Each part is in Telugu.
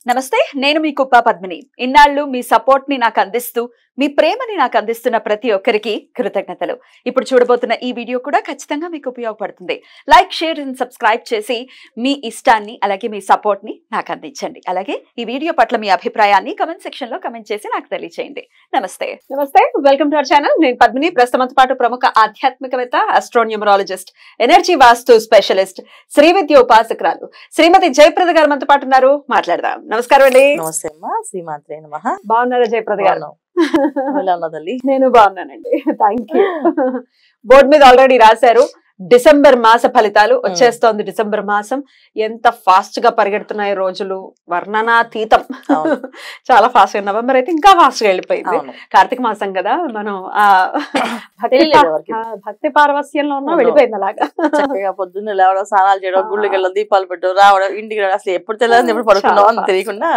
నమస్తే, నేను మీ కుప్ప పద్మిని. ఇన్నాళ్ళు మీ సపోర్ట్ ని నాకు అందిస్తూ, మీ ప్రేమని నాకు అందిస్తున్న ప్రతి ఒక్కరికి కృతజ్ఞతలు. ఇప్పుడు చూడబోతున్న ఈ వీడియో కూడా ఖచ్చితంగా మీకు ఉపయోగపడుతుంది. లైక్, షేర్ అండ్ సబ్స్క్రైబ్ చేసి మీ ఇష్టాన్ని అలాగే మీ సపోర్ట్ ని నాకు అందించండి. అలాగే ఈ వీడియో పట్ల మీ అభిప్రాయాన్ని కమెంట్ సెక్షన్ లో కమెంట్ చేసి నాకు తెలియజేయండి. నమస్తే, వెల్కమ్ టు అవర్ ఛానల్. నేను పద్మిని. ప్రస్తుతంతో పాటు ప్రముఖ ఆధ్యాత్మికవేత్త, ఆస్ట్రోన్యూమరాలజిస్ట్, ఎనర్జీ వాస్తు స్పెషలిస్ట్, శ్రీ విద్య ఉపాసకురాలు శ్రీమతి జయప్రద గారు మనతో పాటు ఉన్నారు. మాట్లాడదాం. నమస్కారం అండి. నమస్తే అమ్మా. శ్రీమాత్రే నమః. బాగున్నారా జయప్రద గారు? నేను బాగున్నానండి. Thank you. బోర్డు మీద ఆల్రెడీ రాశారు డిసెంబర్ మాస ఫలితాలు వచ్చేస్తోంది. డిసెంబర్ మాసం ఎంత ఫాస్ట్ గా పరిగెడుతున్నాయి రోజులు, వర్ణనాతీతం. చాలా ఫాస్ట్ గా, నవంబర్ అయితే ఇంకా ఫాస్ట్ గా వెళ్ళిపోయింది. కార్తీక మాసం కదా, మనం ఆ భక్తి పారవస్యంలో ఉన్నా వెళ్ళిపోయింది అలాగా. చక్కగా పొద్దున్న లేవడం, స్నానాలు చేయడం, గుళ్ళకి వెళ్ళడం, దీపాలు పెట్టడం, రావడం, ఇంటికి రావడం, అసలు ఎప్పుడు తెలియదు ఎప్పుడు పడుకున్నాం అని తెలియకుండా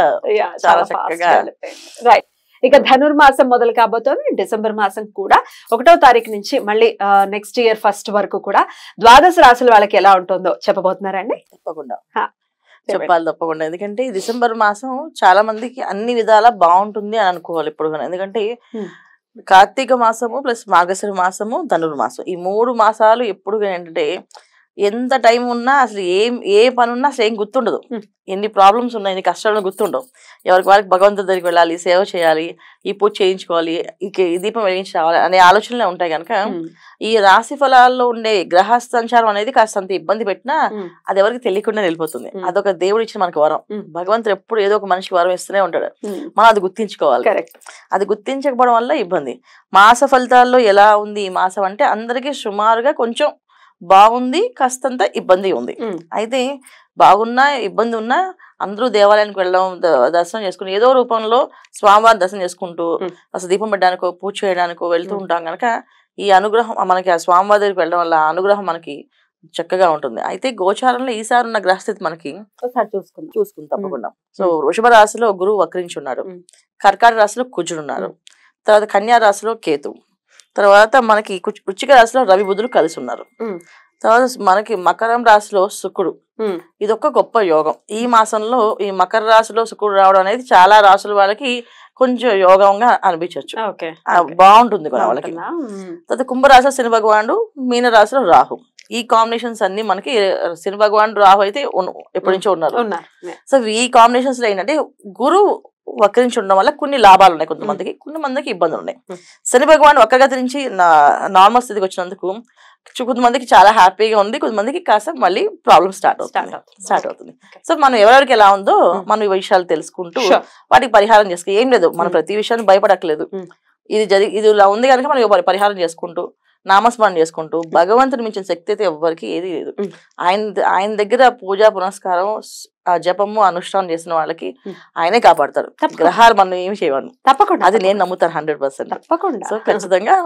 చాలా చక్కగా. రైట్. ఇక ధనుర్మాసం మొదలు కాబోతోంది. డిసెంబర్ మాసం కూడా 1వ తారీఖు నుంచి మళ్ళీ నెక్స్ట్ ఇయర్ ఫస్ట్ వరకు కూడా ద్వాదశ రాశుల వాళ్ళకి ఎలా ఉంటుందో చెప్పబోతున్నారండి? తప్పకుండా చెప్పాలి, తప్పకుండా. ఎందుకంటే ఈ డిసెంబర్ మాసం చాలా మందికి అన్ని విధాలా బాగుంటుంది అని అనుకోవాలి ఇప్పుడు. ఎందుకంటే కార్తీక మాసము ప్లస్ మార్గశిర మాసము, ధనుర్మాసం, ఈ 3 మాసాలు ఎప్పుడు ఏంటంటే ఎంత టైం ఉన్నా అసలు ఏ పని ఉన్నా అసలు ఏం గుర్తుండదు. ఎన్ని ప్రాబ్లమ్స్ ఉన్నాయి, ఎన్ని కష్టాలను గుర్తుండవు. ఎవరికి వారికి భగవంతుడి దగ్గరికి వెళ్ళాలి, సేవ చేయాలి, ఈ పూజ చేయించుకోవాలి, ఈ దీపం వెలిగించి రావాలి అనే ఆలోచనలే ఉంటాయి. కనుక ఈ రాశి ఫలాల్లో ఉండే గ్రహ సంచారం అనేది కాస్తంత ఇబ్బంది పెట్టినా అది ఎవరికి తెలియకుండా వెళ్ళిపోతుంది. అదొక దేవుడు ఇచ్చిన మనకి వరం. భగవంతుడు ఎప్పుడు ఏదో ఒక మనిషికి వరం ఇస్తూనే ఉంటాడు. మనం అది గుర్తించుకోవాలి. అది గుర్తించకపోవడం వల్ల ఇబ్బంది. మాస ఫలితాల్లో ఎలా ఉంది ఈ మాసం అంటే అందరికీ సుమారుగా కొంచెం బాగుంది, కాస్తంత ఇబ్బంది ఉంది. అయితే బాగున్నా ఇబ్బంది ఉన్నా అందరూ దేవాలయానికి వెళ్ళడం, దర్శనం చేసుకుని ఏదో రూపంలో స్వామివారి దర్శనం చేసుకుంటూ అసలు దీపం పెట్టడానికో పూజ చేయడానికో వెళ్తూ ఉంటాం. కనుక ఈ అనుగ్రహం మనకి ఆ స్వామివారి దగ్గరికి వెళ్ళడం వల్ల అనుగ్రహం మనకి చక్కగా ఉంటుంది. అయితే గోచారంలో ఈసారి ఉన్న గ్రహస్థితి మనకి చూసుకుంది తప్పకుండా. సో వృషభ రాశిలో గురువు వక్రించి ఉన్నారు, కర్కాటక రాశిలో కుజుడు ఉన్నారు, తర్వాత కన్యా రాశిలో కేతు, తర్వాత మనకి వృశ్చిక రాశిలో రవి బుధులు కలిసి ఉన్నారు, తర్వాత మనకి మకరం రాశిలో శుక్రుడు. ఇదొక గొప్ప యోగం. ఈ మాసంలో ఈ మకర రాశిలో శుక్రుడు రావడం అనేది చాలా రాశుల వాళ్ళకి కొంచెం యోగంగా అనిపించవచ్చు, బాగుంటుంది కూడా వాళ్ళకి. తర్వాత కుంభరాశిలో శని భగవానుడు, మీన రాశిలో రాహు. ఈ కాంబినేషన్స్ అన్ని మనకి శని భగవానుడు, రాహు అయితే ఎప్పటి నుంచో ఉన్నారు. సో ఈ కాంబినేషన్స్ లో ఏంటంటే గురువు వక్రించి ఉండడం వల్ల కొన్ని లాభాలు ఉన్నాయి కొంతమందికి, కొంతమందికి ఇబ్బందులు ఉన్నాయి. శని భగవాన్ వక్రగతి నుంచి నార్మల్ స్థితికి వచ్చినందుకు కొంతమందికి చాలా హ్యాపీగా ఉంది, కొంతమందికి కాస్త మళ్ళీ ప్రాబ్లమ్ స్టార్ట్ అవుతుంది. సో మనం ఎవరెవరికి ఎలా ఉందో మనం ఈ విషయాలు తెలుసుకుంటూ వాటికి పరిహారం చేసుకు ఏం లేదు, మనం ప్రతి విషయాన్ని భయపడక్కలేదు. ఇది ఇలా ఉంది కనుక మనం పరిహారం చేసుకుంటూ నామస్మరణ చేసుకుంటూ, భగవంతుని మించిన శక్తి అయితే ఎవ్వరికి ఏది లేదు. ఆయన దగ్గర పూజా పునస్కారం, జపము, అనుష్ఠానం చేసిన వాళ్ళకి ఆయనే కాపాడతారు. గ్రహాలు మనం ఏమి చేయవాలి, తప్పకుండా అది నేను నమ్ముతాను 100%. సో ఖచ్చితంగా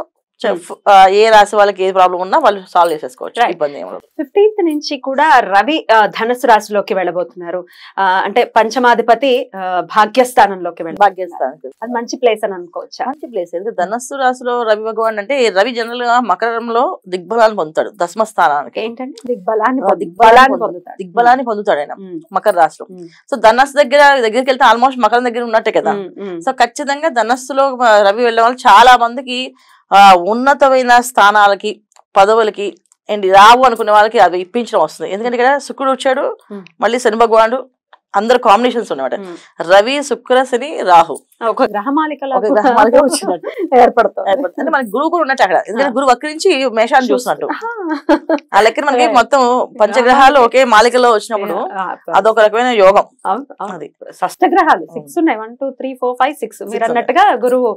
ఏ రాశి వాళ్ళకి ఏ ప్రాబ్లం ఉన్నా వాళ్ళు సాల్వ్ చేసేసుకోవచ్చు, ఇబ్బంది ఏమి ఉండదు. 15th నుంచి కూడా రవి ధనుసు రాశిలోకి వెళ్ళబోతున్నారు. అంటే పంచమాధిపతి భాగ్యస్థానంలోకి అది మంచి ప్లేస్ అని అనుకోవచ్చు. మంచి ప్లేస్. ధనస్సు రాశిలో రవి భగవాన్ అంటే రవి జనరల్ గా మకరంలో దిగ్బలాన్ని పొందుతాడు, దశమ స్థానానికి. ఏంటంటే దిగ్బలాన్ని పొందుతాడు ఆయన మకర రాశిలో. సో ధనస్సు దగ్గరికి వెళ్తే ఆల్మోస్ట్ మకరం దగ్గర ఉన్నట్టే కదా. సో ఖచ్చితంగా ధనస్సులో రవి వెళ్ళే వాళ్ళు చాలా మందికి ఉన్నతమైన స్థానాలకి, పదవులకి రావు అనుకునే వాళ్ళకి అవి ఇప్పించడం వస్తుంది. ఎందుకంటే ఇక్కడ శుక్రుడు వచ్చాడు, మళ్ళీ శని భగవానుడు, అందరు కాంబినేషన్స్ ఉన్నమాట. రవి, శుక్ర, శని, రాహు ఒక గ్రహమాలికలో ఏర్పడుతుంది. అంటే మనకి గురువు కూడా ఉన్నట్టు అక్కడ. ఎందుకంటే గురువు వక్రించి మేషాన్ని చూస్తున్నట్టు ఆ లెక్కన మనకి మొత్తం పంచగ్రహాలు ఒకే మాలికలో వచ్చినప్పుడు అదొక రకమైన యోగం. అది షష్టగ్రహాలు 6 ఉన్నాయి, 1 2 3 4 5 6 మీరు అన్నట్టుగా గురువు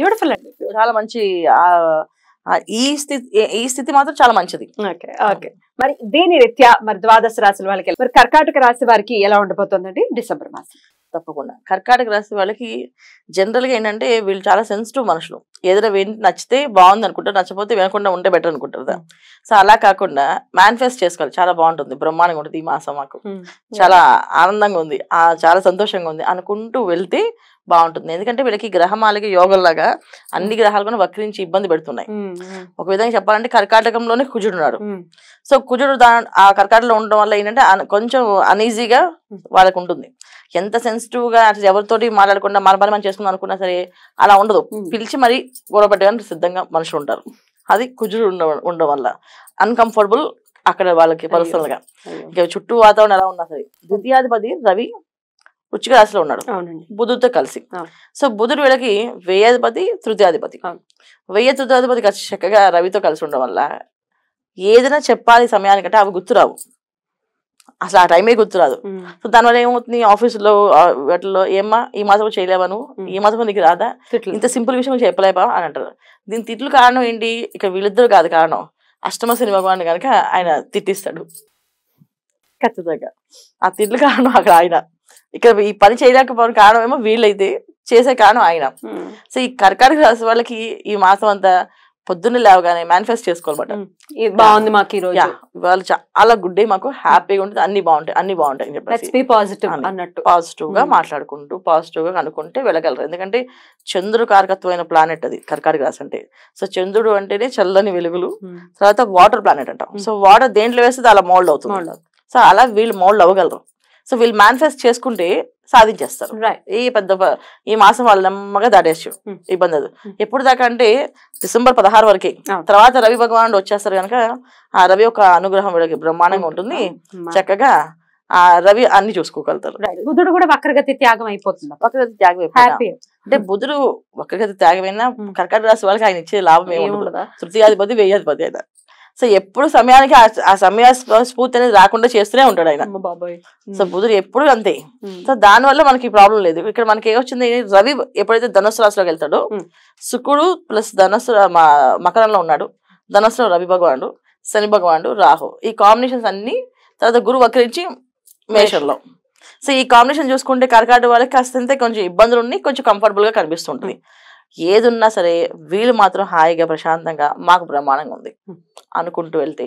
బ్యూటిఫుల్ అండి. చాలా మంచి ఈ స్థితి మాత్రం చాలా మంచిది. మరి దీని రీత్యా మరి ద్వాదశ రాశుల వాళ్ళకి, మరి కర్కాటక రాశి వారికి ఎలా ఉండబోతుందండి డిసెంబర్ మాసం? తప్పకుండా కర్కాటక రాశి వాళ్ళకి జనరల్ గా ఏంటంటే వీళ్ళు చాలా సెన్సిటివ్ మనుషులు. ఏదైనా నచ్చితే బాగుంది అనుకుంటారు, నచ్చపోతే వినకుండా ఉంటే బెటర్ అనుకుంటారు. సో అలా కాకుండా మేనిఫెస్ట్ చేసుకోవాలి, చాలా బాగుంటుంది, బ్రహ్మాండంగా ఉంటుంది ఈ మాసం, మాకు చాలా ఆనందంగా ఉంది, చాలా సంతోషంగా ఉంది అనుకుంటూ వెళ్తే బాగుంటుంది. ఎందుకంటే వీళ్ళకి గ్రహమాలకి యోగంలాగా అన్ని గ్రహాలు కూడా వక్రించి ఇబ్బంది పెడుతున్నాయి. ఒక విధంగా చెప్పాలంటే కర్కాటకంలోనే కుజుడు ఉన్నాడు. సో కుజుడు ఆ కర్కాటకంలో ఉండడం వల్ల ఏంటంటే కొంచెం అనీజీగా వాళ్ళకి ఉంటుంది. ఎంత సెన్సిటివ్ గా ఎవరితోటి మాట్లాడకుండా మన పని మనం చేసుకుందాం అనుకున్నా సరే అలా ఉండదు. పిలిచి మరీ గొడవ పెట్టడానికి సిద్ధంగా మనుషులు ఉంటారు. అది కుజుడు ఉండడం వల్ల అన్కంఫర్టబుల్ అక్కడ వాళ్ళకి పర్సనల్ గా. ఇంకా చుట్టూ వాతావరణం ఎలా ఉన్నా సరే ద్వితీయాధిపతి రవి వృశ్చిక రాశిలో ఉన్నాడు బుధుడితో కలిసి. సో బుధుడు వీళ్ళకి వ్యయాధిపతి తృతీయాధిపతి. తృతీయాధిపతి చక్కగా రవితో కలిసి ఉండడం వల్ల ఏదైనా చెప్పాలి సమయానికంటే అవి గుర్తురావు, అసలు ఆ టైమే గుర్తురాదు. సో దానివల్ల ఏమవుతుంది, ఆఫీసులో వాటిలో ఏమ్మా ఈ మాసం చేయలేవా నువ్వు, ఈ మాసం నీకు రాదా, ఇంత సింపుల్ విషయం చెప్పలేవా అని అంటారు. దీని తిట్లు కారణం ఏంటి, ఇక్కడ వీళ్ళిద్దరు కాదు కారణం, అష్టమ శని భగవాన్ కనుక ఆయన తిట్టిస్తాడు ఖచ్చితంగా. ఆ తిట్లు కారణం అక్కడ ఆయన, ఇక్కడ ఈ పని చేయలేకపోవడం కారణం ఏమో వీళ్ళైతే, చేసే కారణం ఆయన. సో ఈ కర్కాటక రాశి వాళ్ళకి ఈ మాసం అంతా పొద్దున్నే లేవగానే మేనిఫెస్ట్ చేసుకోవాలన్నమాట. బాగుంది మాకు ఈ రోజు, వాళ్ళు చాలా గుడ్ డే, మాకు హ్యాపీగా ఉంటుంది, అన్ని బాగుంటాయి అని చెప్పేసి పాజిటివ్ గా మాట్లాడుకుంటూ పాజిటివ్ గా అనుకుంటే వెళ్ళగలరు. ఎందుకంటే చంద్రుడు కారకత్వమైన ప్లానెట్ అది కర్కాటక రాశి అంటే. సో చంద్రుడు అంటేనే చల్లని వెలుగులు, తర్వాత వాటర్ ప్లానెట్ అంటాం. సో వాటర్ దేంట్లో వేస్తే అలా మోల్డ్ అవుతుంది. సో అలా వీళ్ళు మోల్డ్ అవ్వగలరు. సో వీళ్ళు మేనిఫెస్ట్ చేసుకుంటే సాధించేస్తారు. ఈ మాసం వాళ్ళు నెమ్మగా దాటేచ్చు, ఇబ్బంది అది. ఎప్పుడు దాకా అంటే డిసెంబర్ 16 వరకే. తర్వాత రవి భగవానుడు వచ్చేస్తారు కనుక ఆ రవి ఒక అనుగ్రహం వీళ్ళకి బ్రహ్మాండంగా ఉంటుంది. చక్కగా ఆ రవి అన్ని చూసుకోగలుగుతారు. బుధుడు కూడా వక్రగతి త్యాగం అయిపోతుంది. అంటే బుధుడు వక్రగతి త్యాగమైనా కర్కాటక రాశి వాళ్ళకి ఆయన ఇచ్చే లాభం ఏముండదు. తృతీయాధిపతి వ్యయాధిపతి అయినా. సో ఎప్పుడు సమయానికి ఆ సమయ స్ఫూర్తి అనేది రాకుండా చేస్తూనే ఉంటాడు ఆయన. సో బుధుడు ఎప్పుడు అంతే. సో దానివల్ల మనకి ప్రాబ్లం లేదు. ఇక్కడ మనకి ఏమొచ్చింది, రవి ఎప్పుడైతే ధనుస్సు రాశిలోకి వెళ్తాడో శుక్రుడు ప్లస్ ధనుస్సు మకరంలో ఉన్నాడు, ధనుస్సులో రవి భగవానుడు, శని భగవానుడు, రాహు, ఈ కాంబినేషన్స్ అన్ని. తర్వాత గురువు వక్రించి మేషంలో. సో ఈ కాంబినేషన్ చూసుకుంటే కర్కాటక వాళ్ళకి కాస్తంతే కొంచెం ఇబ్బందులు ఉన్నాయి, కొంచెం కంఫర్టబుల్ గా కనిపిస్తుంటుంది. ఏదున్నా సరే వీళ్ళు మాత్రం హాయిగా ప్రశాంతంగా మాకు బ్రహ్మాండంగా ఉంది అనుకుంటూ వెళ్తే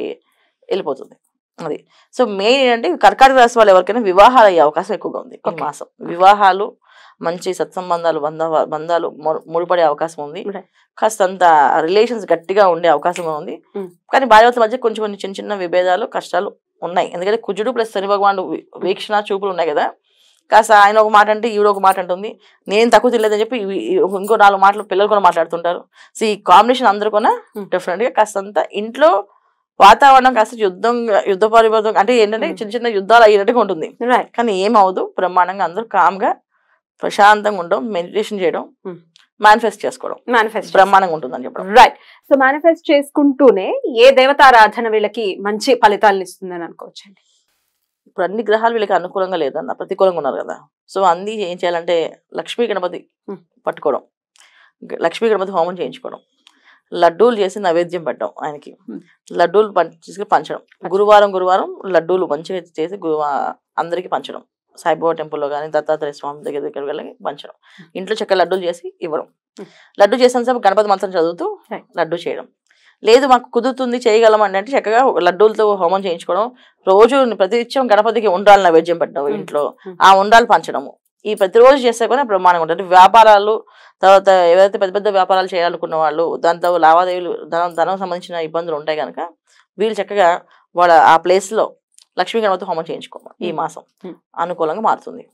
వెళ్ళిపోతుంది అది. సో మెయిన్ ఏంటంటే కర్కాటక రాశి వాళ్ళు ఎవరికైనా వివాహాలు అయ్యే అవకాశం ఎక్కువగా ఉంది ఈ మాసం. వివాహాలు, మంచి సత్సంబంధాలు, బంధాలు ముడిపడే అవకాశం ఉంది. కాస్తంత రిలేషన్స్ గట్టిగా ఉండే అవకాశం ఉంది. కానీ భార్యాభర్తల మధ్య కొంచెం చిన్న చిన్న విభేదాలు, కష్టాలు ఉన్నాయి. ఎందుకంటే కుజుడు ప్లస్ శని భగవానుడు వీక్షణ చూపులు ఉన్నాయి కదా, కాస్త ఆయన ఒక మాట అంటే ఈవిడ ఒక మాట అంటుంది, నేను తక్కువ తినలేదని చెప్పి ఇంకో 4 మాటలు పిల్లలు కూడా మాట్లాడుతుంటారు. సో ఈ కాంబినేషన్ అందరూ కూడా డిఫరెంట్ గా కాస్తంత ఇంట్లో వాతావరణం కాస్త యుద్ధ పరిబద్ధం అంటే ఏంటంటే చిన్న చిన్న యుద్ధాలు అయ్యేట్టుగా ఉంటుంది. కానీ ఏమవదు, బ్రహ్మాండంగా అందరూ కామ్ గా ప్రశాంతంగా ఉండడం, మెడిటేషన్ చేయడం, మేనిఫెస్ట్ చేసుకోవడం బ్రహ్మాండంగా ఉంటుందని చెప్పడం. రైట్. సో మేనిఫెస్ట్ చేసుకుంటూనే ఏ దేవతారాధన వీళ్ళకి మంచి ఫలితాలను ఇస్తుందని అనుకోవచ్చండి? ఇప్పుడు అన్ని గ్రహాలు వీళ్ళకి అనుకూలంగా లేదన్న, ప్రతికూలంగా ఉన్నారు కదా. సో అన్ని ఏం చేయాలంటే లక్ష్మీ గణపతి పట్టుకోవడం, లక్ష్మీ గణపతి హోమం చేయించుకోవడం, లడ్డూలు చేసి నైవేద్యం పెట్టడం, ఆయనకి లడ్డూలు తీసుకుని పంచడం. గురువారం లడ్డూలు మంచిగా చేసి అందరికి పంచడం. సాయిబాబా టెంపుల్లో కానీ దత్తాత్రేయ స్వామి దగ్గర వెళ్ళి పంచడం. ఇంట్లో చక్కగా లడ్డూలు చేసి ఇవ్వడం. లడ్డు చేసిన సేపు గణపతి మంత్రం చదువుతూ లడ్డు చేయడం. లేదు మాకు కుదురుతుంది చేయగలం అంటే చక్కగా లడ్డూలతో హోమం చేయించుకోవడం. రోజు ప్రతినిత్యం గణపతికి ఉండ్రాలు నైవేద్యం పెట్టడం, ఇంట్లో ఆ ఉండ్రాలు పంచడము. ఈ ప్రతిరోజు చేస్తే కూడా బ్రహ్మాండంగా ఉంటుంది. వ్యాపారాలు, తర్వాత ఏవైతే పెద్ద పెద్ద వ్యాపారాలు చేయాలనుకున్న వాళ్ళు, దాంతో లావాదేవీలు ధనం సంబంధించిన ఇబ్బందులు ఉంటాయి కనుక వీళ్ళు చక్కగా వాళ్ళ ఆ ప్లేస్ లో లక్ష్మీ గణపతి హోమం చేయించుకోవాలి. ఈ మాసం అనుకూలంగా మారుతుంది.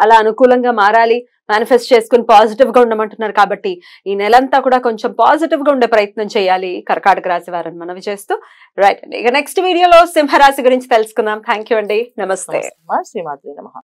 అలా అనుకూలంగా మారాలి, మేనిఫెస్ట్ చేసుకుని పాజిటివ్ గా ఉండమంటున్నారు కాబట్టి ఈ నెలంతా కూడా కొంచెం పాజిటివ్ గా ఉండే ప్రయత్నం చేయాలి కర్కాటక రాశి వారని మనవి చేస్తూ. రైట్ అండి, ఇక నెక్స్ట్ వీడియోలో సింహరాశి గురించి తెలుసుకుందాం. థ్యాంక్ యూ అండి, నమస్తే. శ్రీమాత్రే నమః.